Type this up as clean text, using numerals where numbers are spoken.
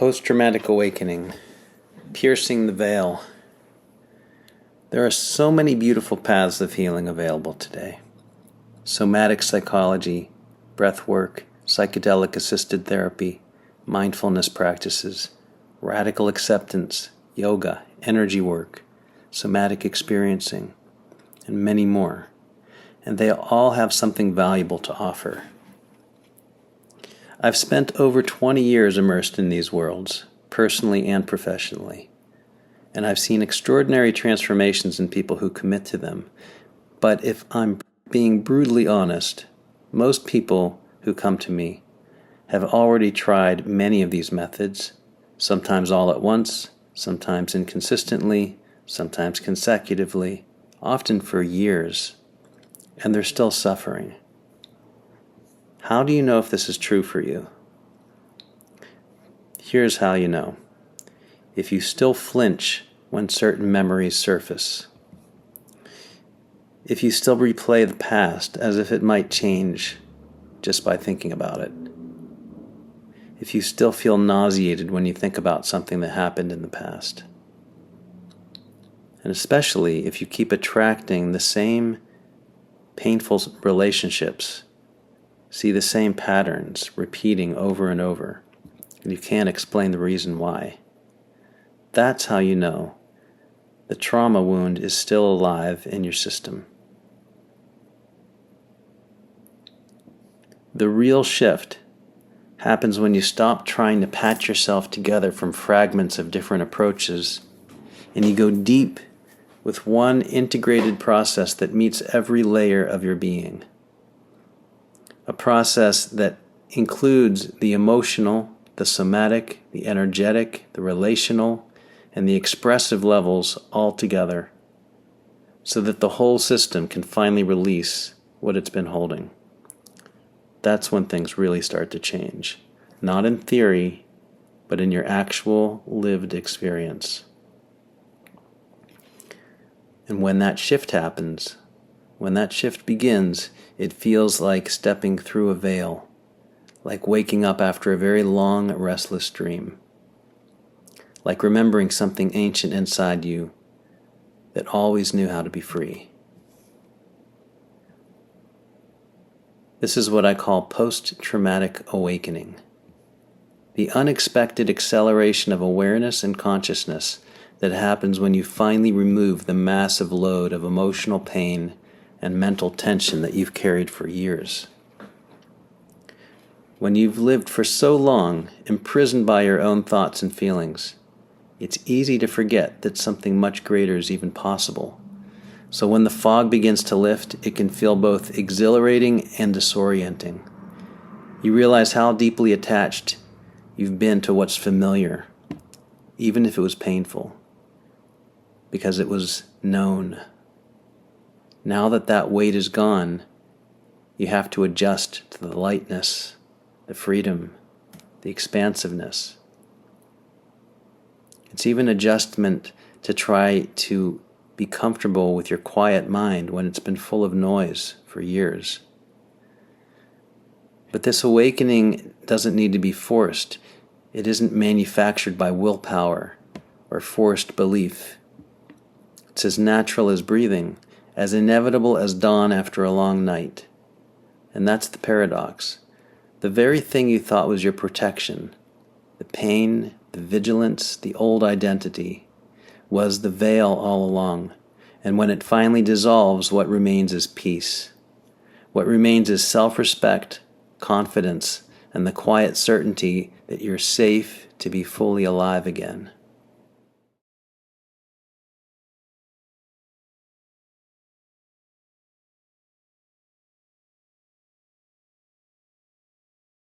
Post-traumatic awakening, piercing the veil. There are so many beautiful paths of healing available today. Somatic psychology, breathwork, psychedelic assisted therapy, mindfulness practices, radical acceptance, yoga, energy work, somatic experiencing, and many more. And they all have something valuable to offer. I've spent over 20 years immersed in these worlds, personally and professionally, and I've seen extraordinary transformations in people who commit to them. But if I'm being brutally honest, most people who come to me have already tried many of these methods, sometimes all at once, sometimes inconsistently, sometimes consecutively, often for years, and they're still suffering. How do you know if this is true for you? Here's how you know. If you still flinch when certain memories surface. If you still replay the past as if it might change just by thinking about it. If you still feel nauseated when you think about something that happened in the past. And especially if you keep attracting the same painful relationships, see the same patterns repeating over and over, and you can't explain the reason why. That's how you know the trauma wound is still alive in your system. The real shift happens when you stop trying to patch yourself together from fragments of different approaches, and you go deep with one integrated process that meets every layer of your being. A process that includes the emotional, the somatic, the energetic, the relational, and the expressive levels all together, so that the whole system can finally release what it's been holding. That's when things really start to change. Not in theory, but in your actual lived experience. And when that shift happens, when that shift begins, it feels like stepping through a veil, like waking up after a very long, restless dream, like remembering something ancient inside you that always knew how to be free. This is what I call post-traumatic awakening, the unexpected acceleration of awareness and consciousness that happens when you finally remove the massive load of emotional pain and mental tension that you've carried for years. When you've lived for so long, imprisoned by your own thoughts and feelings, it's easy to forget that something much greater is even possible. So when the fog begins to lift, it can feel both exhilarating and disorienting. You realize how deeply attached you've been to what's familiar, even if it was painful, because it was known. Now that that weight is gone, you have to adjust to the lightness, the freedom, the expansiveness. It's even adjustment to try to be comfortable with your quiet mind when it's been full of noise for years. But this awakening doesn't need to be forced. It isn't manufactured by willpower or forced belief. It's as natural as breathing, as inevitable as dawn after a long night. And that's the paradox. The very thing you thought was your protection, the pain, the vigilance, the old identity, was the veil all along. And when it finally dissolves, what remains is peace. What remains is self-respect, confidence, and the quiet certainty that you're safe to be fully alive again.